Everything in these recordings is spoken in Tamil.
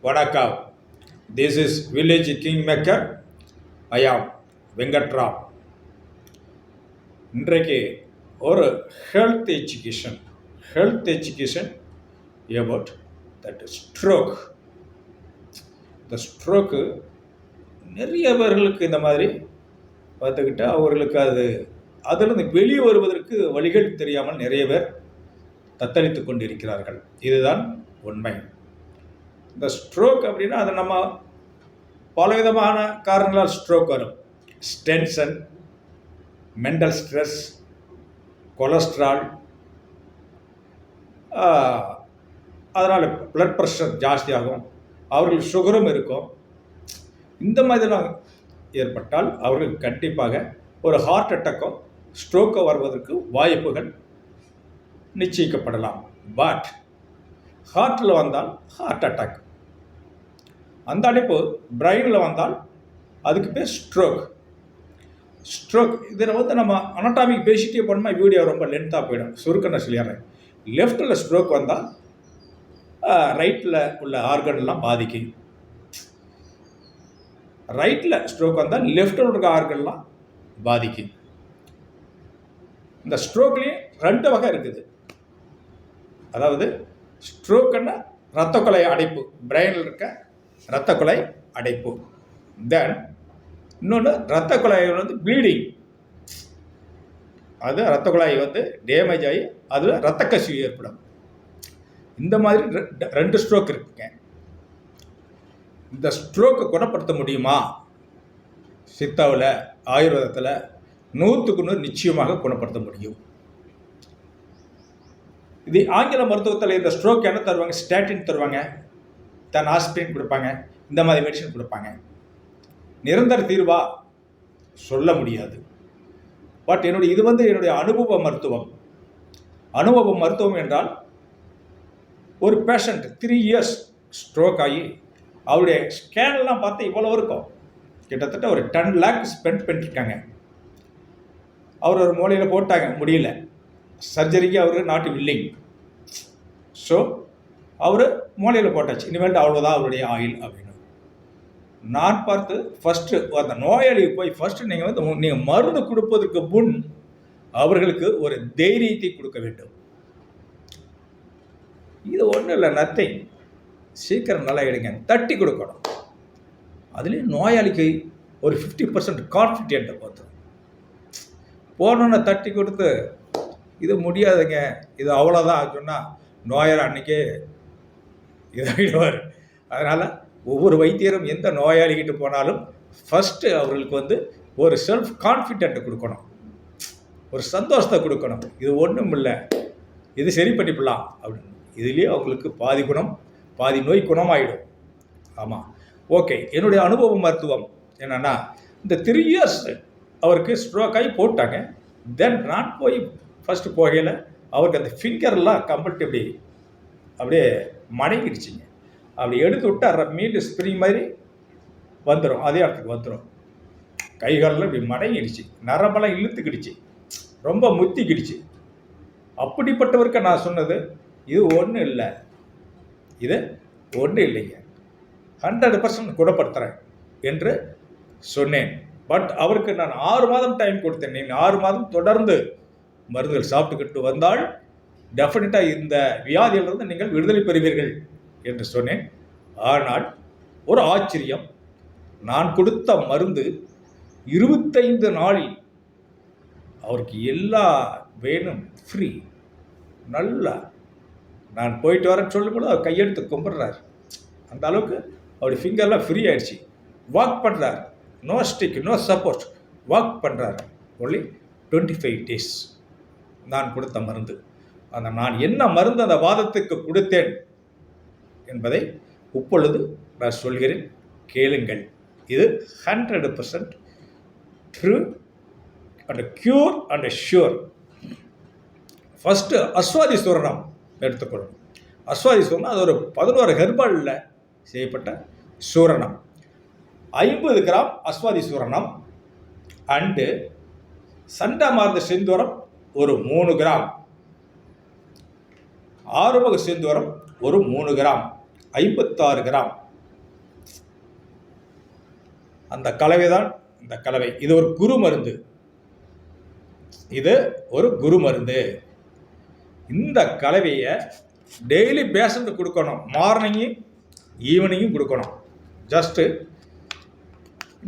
வணக்கம். This is village king maker. I am Venkatram. இன்றைக்கு ஒரு health education about that stroke. இந்த ஸ்ட்ரோக்கு நிறைய பேர்களுக்கு இந்த மாதிரி பார்த்துக்கிட்டு அவர்களுக்கு அதிலிருந்து வெளியே வருவதற்கு வழிகள் தெரியாமல் நிறைய பேர் தத்தளித்து கொண்டிருக்கிறார்கள். இதுதான் உண்மை. இந்த ஸ்ட்ரோக் அப்படின்னா அது நம்ம பலவிதமான காரணங்களால் ஸ்ட்ரோக் வரும். டென்ஷன், மென்டல் ஸ்ட்ரெஸ், கொலஸ்ட்ரால், அதனால் பிளட் ப்ரெஷர் ஜாஸ்தியாகும், அவர்களுக்கு சுகரும் இருக்கும். இந்த மாதிரிலாம் ஏற்பட்டால் அவர்கள் கண்டிப்பாக ஒரு ஹார்ட் அட்டாக்கோ ஸ்ட்ரோக்கோ வருவதற்கு வாய்ப்புகள் நிச்சயிக்கப்படலாம். பட் ஹார்ட்டில் வந்தால் ஹார்ட் அட்டாக், அந்த அடைப்பு பிரெயினில் வந்தால் அதுக்கு பேர் ஸ்ட்ரோக். இதில் நம்ம அனட்டாமிக் பேசிட்டே போனோம்னா வீடியோ ரொம்ப லென்த்தாக போயிடும். சுருக்க நான் சொல்லிடுறேன். லெஃப்டில் ஸ்ட்ரோக் வந்தால் ரைட்டில் உள்ள ஆர்கன்லாம் பாதிக்கும். ரைட்டில் ஸ்ட்ரோக் வந்தால் லெஃப்டில் இருக்க ஆர்கன்லாம் பாதிக்கும். இந்த ஸ்ட்ரோக்லேயும் 2 வகை இருக்குது. அதாவது ஸ்ட்ரோக்குன்னா இரத்த குழாய் அடைப்பு, பிரெயினில் இருக்க இரத்த குழாய் அடைப்பு. தென் இன்னொன்று இரத்த குழாய் ப்ளீடிங், அது இரத்த குழாய் டேமேஜ் ஆகி அதில் இரத்த கசிவு ஏற்படும். இந்த மாதிரி 2 ஸ்ட்ரோக் இருக்குங்க. இந்த ஸ்ட்ரோக்கை குணப்படுத்த முடியுமா? சித்தாவில், ஆயுர்வேதத்தில் 100க்கு 100 நிச்சயமாக குணப்படுத்த முடியும். இது ஆங்கில மருத்துவத்தில் இந்த ஸ்ட்ரோக் என்ன தருவாங்க? ஸ்டாட்டின் தருவாங்க, தென் ஆஸ்பிரின் கொடுப்பாங்க, இந்த மாதிரி மெடிசன் கொடுப்பாங்க. நிரந்தர தீர்வா சொல்ல முடியாது. பட் இது என்னுடைய அனுபவ மருத்துவம் என்றால், ஒரு பேஷண்ட் 3 இயர்ஸ் ஸ்ட்ரோக் ஆகி அவருடைய ஸ்கேன்லாம் பார்த்து இவ்வளோ இருக்கும். கிட்டத்தட்ட ஒரு 10 lakh ஸ்பெண்ட் பண்ணியிருக்காங்க. அவர் ஒரு மூலையில் போட்டாங்க, முடியல, சர்ஜரிக்கு அவர் நாட் வில்லிங். ஸோ அவர் மூலையில் போட்டாச்சு, இனிமேல் அவ்வளோதான் அவருடைய ஆயில் அப்படின்னு. நான் பார்த்து ஃபஸ்ட்டு அந்த நோயாளிக்கு போய் ஃபஸ்ட்டு நீங்கள் மருந்து கொடுப்பதற்கு முன் அவர்களுக்கு ஒரு தைரியத்தை கொடுக்க வேண்டும். இது ஒன்றும் இல்லை, நத்திங், சீக்கிரம் நல்லா எடுங்க, தட்டி கொடுக்கணும். அதுலேயும் நோயாளிக்கு ஒரு 50% கான்ஃபிடென்ட்டை பார்த்து போனோன்னு தட்டி கொடுத்து இது முடியாதுங்க, இது அவ்வளோதான் சொன்னால் நோயாளி அன்றைக்கே இதாகிடுவார். அதனால் ஒவ்வொரு வைத்தியரும் எந்த நோயாளிகிட்டு போனாலும் ஃபஸ்ட்டு அவர்களுக்கு ஒரு செல்ஃப் கான்ஃபிடென்ட்டை கொடுக்கணும், ஒரு சந்தோஷத்தை கொடுக்கணும். இது ஒன்றும் இல்லை, இது சரி பண்ணிக்கலாம் அப்படின்னு. இதுலேயே அவங்களுக்கு பாதி குணம், பாதி நோய் குணமாயிடும். ஆமாம், ஓகே. என்னுடைய அனுபவ மருத்துவம் என்னென்னா, இந்த 3 இயர்ஸ் அவருக்கு ஸ்ட்ரோக் ஆகி போட்டாங்க. தென் நான் போய் ஃபஸ்ட்டு போகையில் அவருக்கு அந்த ஃபிங்கர்லாம் கம்பல்ட்டு அப்படியே மடங்கிடுச்சிங்க. அப்படி எடுத்து விட்டால் மீண்டும் ஸ்ப்ரிங் மாதிரி வந்துடும், அதே இடத்துக்கு வந்துடும். கைகாலில் இப்படி மடங்கிடுச்சு, நரம்பெல்லாம் இழுத்துக்கிடுச்சு, ரொம்ப முத்திக்கிடுச்சு. அப்படிப்பட்டவருக்கு நான் சொன்னது, இது ஒன்றும் இல்லைங்க, 100% குணப்படுத்துகிறேன் என்று சொன்னேன். பட் அவருக்கு நான் 6 மாதம் டைம் கொடுத்தேன். நீங்கள் 6 மாதம் தொடர்ந்து மருந்துகள் சாப்பிட்டுக்கிட்டு வந்தால் டெஃபினட்டாக இந்த வியாதியிலிருந்து நீங்கள் விடுதலை பெறுவீர்கள் என்று சொன்னேன். ஆனால் ஒரு ஆச்சரியம், நான் கொடுத்த மருந்து 25 நாளில் அவருக்கு எல்லா வேணும் ஃப்ரீ. நல்லா நான் போயிட்டு வரேன்னு சொல்லும்போது அவர் கையெடுத்து கும்பிட்றார். அந்த அளவுக்கு அவருடைய ஃபிங்கர்லாம் ஃப்ரீ ஆகிடுச்சு. வாக் பண்ணுறார், no stick, no support, walk பண்ணுறார். ஒன்லி 25 days நான் கொடுத்த மருந்து. அந்த நான் என்ன மருந்து அந்த வாதத்துக்கு கொடுத்தேன் என்பதை இப்பொழுது நான் சொல்கிறேன், கேளுங்கள். இது 100% true and cure and sure. First அஸ்வாதி சூரணம் எடுத்துக்கொள்ளணும். அஸ்வாதி சூரணம் அது ஒரு 11 ஹெர்பலில் செய்யப்பட்ட சூரணம். 50 கிராம் அஸ்வாதி சூரணம் அண்டு சண்டாமார்ந்த செந்தூரம் ஒரு 3 கிராம், ஆறுமுக செந்தூரம் ஒரு 3 கிராம், 56 கிராம் அந்த கலவை தான் இந்த கலவை. இது ஒரு குரு மருந்து. இது ஒரு குரு மருந்து. இந்த கலவையை டெய்லி பேஷண்ட்டு கொடுக்கணும். மார்னிங்கும் ஈவினிங்கும் கொடுக்கணும். ஜஸ்ட்டு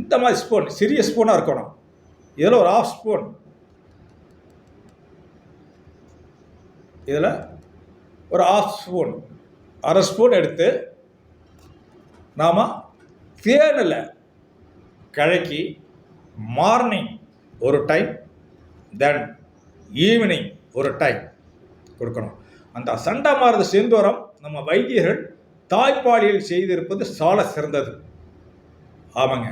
இந்த மாதிரி ஸ்பூன், சிறிய ஸ்பூனாக இருக்கணும். இதில் ஒரு 1/2 ஸ்பூன், இதில் ஒரு 1/2 ஸ்பூன், 1/2 ஸ்பூன் எடுத்து நாம் தேனில் கலக்கி மார்னிங் ஒரு டைம், தென் ஈவினிங் ஒரு டைம் கொடுக்கணும். அந்த சண்டமாரத செந்தூரம் நம்ம வைத்தியர்கள் தாய்ப்பாலியல் செய்திருப்பது சால சிறந்தது. ஆமாங்க,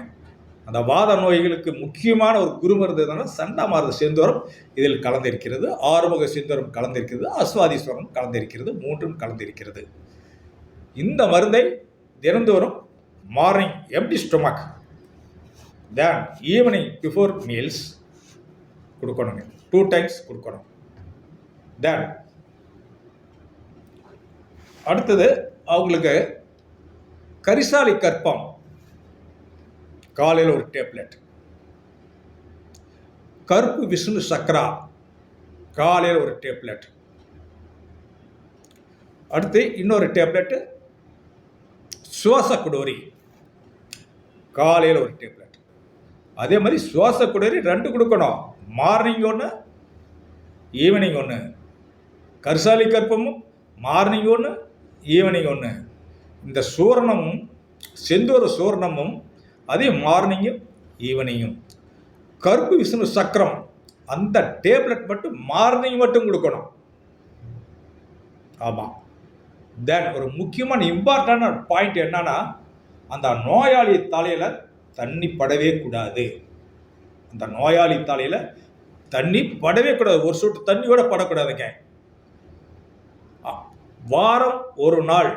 அந்த வாத நோய்களுக்கு முக்கியமான ஒரு குருமருந்து தான் சண்டமாரத செந்தூரம். இதில் கலந்திருக்கிறது. ஆறுமுக செந்தூரம் கலந்திருக்கிறது. அஸ்வாதீஸ்வரம் கலந்திருக்கிறது. மூன்றும் கலந்திருக்கிறது. இந்த மருந்தை தினந்தோறும் morning empty stomach, then evening before meals கொடுக்கணுங்க. 2 டைம்ஸ் கொடுக்கணும். தென் அடுத்தது அவங்களுக்கு கரிசாலி கற்பம் காலையில் ஒரு டேப்லெட், கருப்பு விஷ்ணு சக்கரா காலையில் ஒரு டேப்லெட், அடுத்து இன்னொரு டேப்லெட்டு சுவாச குடோரி காலையில் ஒரு டேப்லெட். அதே மாதிரி சுவாச குடோரி 2 கொடுக்கணும். மார்னிங் ஒன்று, ஈவினிங் ஒன்று. கரிசாலி கற்பமும் மார்னிங் ஒன்று, ஈவினிங் ஒன்று. இந்த சூரணமும் செந்தூர சூரணமும் அதே மார்னிங்கும் ஈவினிங்கும். கருப்பு விஷ்ணு சக்கரம் அந்த டேப்லெட் மட்டும் மார்னிங் மட்டும் கொடுக்கணும். ஆமாம். தென் ஒரு முக்கியமான இம்பார்ட்டன்டான பாயிண்ட் என்னன்னா, அந்த நோயாளி தலையில் தண்ணி படவே கூடாது. அந்த நோயாளி தலையில் தண்ணி படவே கூடாது. ஒரு சொட்டு தண்ணி கூட படக்கூடாதுங்க. வாரம் ஒரு நாள்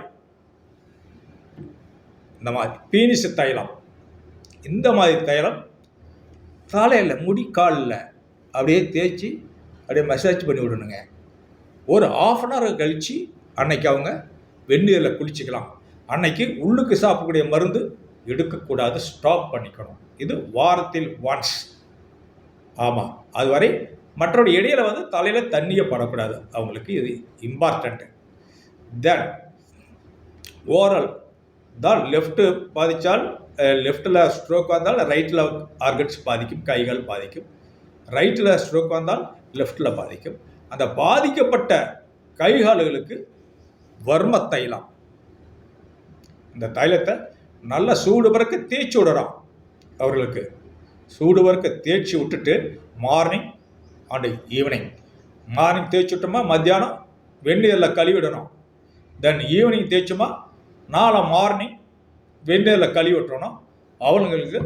இந்த மாதிரி பீனிசு தைலம், இந்த மாதிரி தைலம் தலையில் முடி காலில் அப்படியே தேய்ச்சி அப்படியே மசாஜ் பண்ணி விடணுங்க. ஒரு 1/2 அன் ஹவர் கழித்து அன்னைக்கு அவங்க வெந்நீரில் குளிச்சுக்கலாம். அன்னைக்கு உள்ளுக்கு சாப்பிடக்கூடிய மருந்து எடுக்கக்கூடாது, ஸ்டாப் பண்ணிக்கணும். இது வாரத்தில் ஒன்ஸ். ஆமாம், அதுவரை மற்றொரு இடையில தலையில் தண்ணியை படக்கூடாது அவங்களுக்கு. இது இம்பார்ட்டண்ட்டு. தென் ஓரல் தான் லெஃப்ட்டு பாதித்தால், லெஃப்ட்டில் ஸ்ட்ரோக் வந்தால் ரைட்டில் ஆர்கன்ஸ் பாதிக்கும், கைகள் பாதிக்கும். ரைட்டில் ஸ்ட்ரோக் வந்தால் லெஃப்ட்டில் பாதிக்கும். அந்த பாதிக்கப்பட்ட கைகால்களுக்கு வர்ம தைலம், இந்த தைலத்தை நல்லா சூடு பறக்க தேய்ச்சி விடுறோம். அவர்களுக்கு சூடு பறக்க தேய்ச்சி விட்டுட்டு மார்னிங் அண்ட் ஈவினிங், மார்னிங் தேய்ச்சி விட்டோமா மத்தியானம் வெந்நீரில் கழுவிடணும். தென் ஈவினிங் தேய்ச்சோமா நாளை மார்னிங் வெந்நீரில் கழுவி விட்டுறணும். அவங்களுக்கு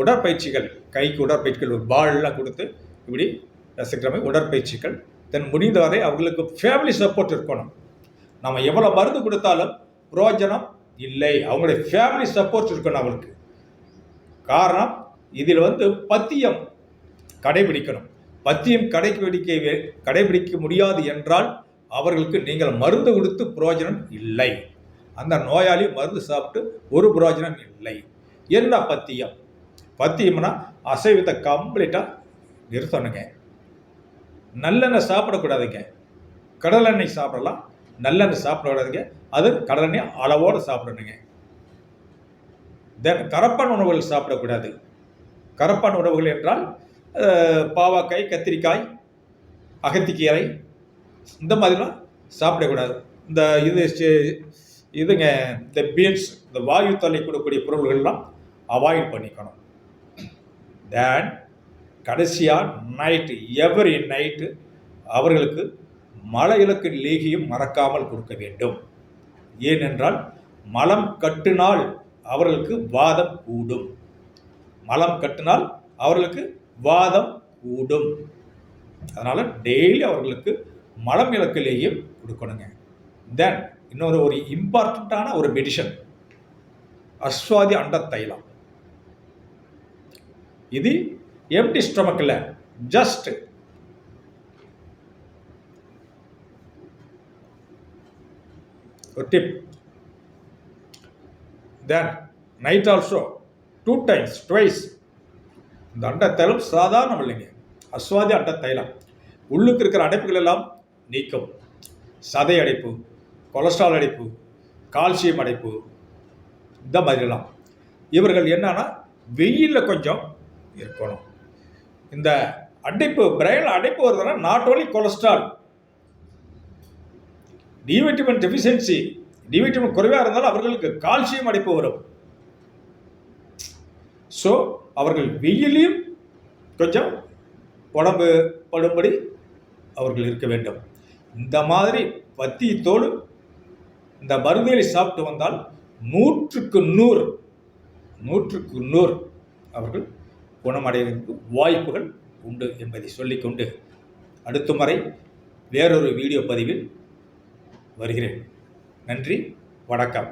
உடற்பயிற்சிகள், கைக்கு உடற்பயிற்சிகள் ஒரு பால்லாம் கொடுத்து இப்படி ரசிக்கிற மாதிரி உடற்பயிற்சிகள். தென் முடிந்தவரை அவங்களுக்கு ஃபேமிலி சப்போர்ட் இருக்கணும். நம்ம எவ்வளோ மருந்து கொடுத்தாலும் பிரயோஜனம் இல்லை. அவங்களுடைய ஃபேமிலி சப்போர்ட் இருக்கணும் அவங்களுக்கு. காரணம், இதில் பத்தியம் கடைபிடிக்கணும். பத்தியம் கடைபிடிக்க முடியாது என்றால் அவர்களுக்கு நீங்கள் மருந்து கொடுத்து பிரயோஜனம் இல்லை. அந்த நோயாளி மருந்து சாப்பிட்டு ஒரு பிரயோஜனம் இல்லை. என்ன பத்தியம்? பத்தியம்னா அசைவத்தை கம்ப்ளீட்டாக நிறுத்தணுங்க. நல்லெண்ணெய் சாப்பிடக்கூடாதுங்க. கடலெண்ணெய் சாப்பிடலாம், நல்லெண்ணெய் சாப்பிடக்கூடாதுங்க. அது கடலெண்ணெய் அளவோடு சாப்பிடணுங்க. தென் கரப்பான் உணவுகள் சாப்பிடக்கூடாது. கரப்பான் உணவுகள் என்றால் பாவக்காய், கத்திரிக்காய், அகத்திக்கீரை, இந்த மாதிரிலாம் சாப்பிடக்கூடாது. இந்த இதுங்க இந்த பீன்ஸ், இந்த வாயு தொல்லை கொடுக்கக்கூடிய பொருள்கள்லாம் அவாய்ட் பண்ணிக்கணும். தென் கடைசியாக நைட்டு, எவ்ரி நைட்டு அவர்களுக்கு மலையிலக்கு லேகியம் மறக்காமல் கொடுக்க வேண்டும். ஏனென்றால் மலம் கட்டினால் அவர்களுக்கு வாதம் கூடும். மலம் கட்டினால் அவர்களுக்கு வாதம் கூடும். அதனால் டெய்லி அவர்களுக்கு மலம் இலக்கு லேகியம் கொடுக்கணுங்க. தென் இன்னொரு இம்பார்ட்டண்ட்டான ஒரு மெடிசன் அஸ்வாதி அண்ட தைலம். இது எம்டி ஸ்டொமக்கில் ஜஸ்ட் ஒரு டிப். தென் நைட் ஆல்சோ 2 times, twice. இந்த அண்ட தைலம் சாதாரணம் இல்லைங்க, அஸ்வாதி அண்ட தைலம் உள்ளுக்கு இருக்கிற அடைப்புகள் எல்லாம் நீக்கும். சதை அடைப்பு, கொலஸ்ட்ரால் அடைப்பு, கால்சியம் அடைப்பு, இந்த மாதிரிலாம். இவர்கள் என்னன்னா வெயிலில் கொஞ்சம் இருக்கணும். இந்த அடைப்பு, பிரெயினில் அடைப்பு வருதுன்னா not only cholesterol, D vitamin deficiency, D vitamin குறைவாக இருந்தாலும் அவர்களுக்கு கால்சியம் அடைப்பு வரும். ஸோ அவர்கள் வெயிலையும் கொஞ்சம் உடம்பு படும்படி அவர்கள் இருக்க வேண்டும். இந்த மாதிரி பத்தி தோல் இந்த மருந்துகளை சாப்பிட்டு வந்தால் 100க்கு 100 அவர்கள் குணமடைவதற்கு வாய்ப்புகள் உண்டு என்பதை சொல்லிக்கொண்டு அடுத்த முறை வேறொரு வீடியோ பதிவில் வருகிறேன். நன்றி, வணக்கம்.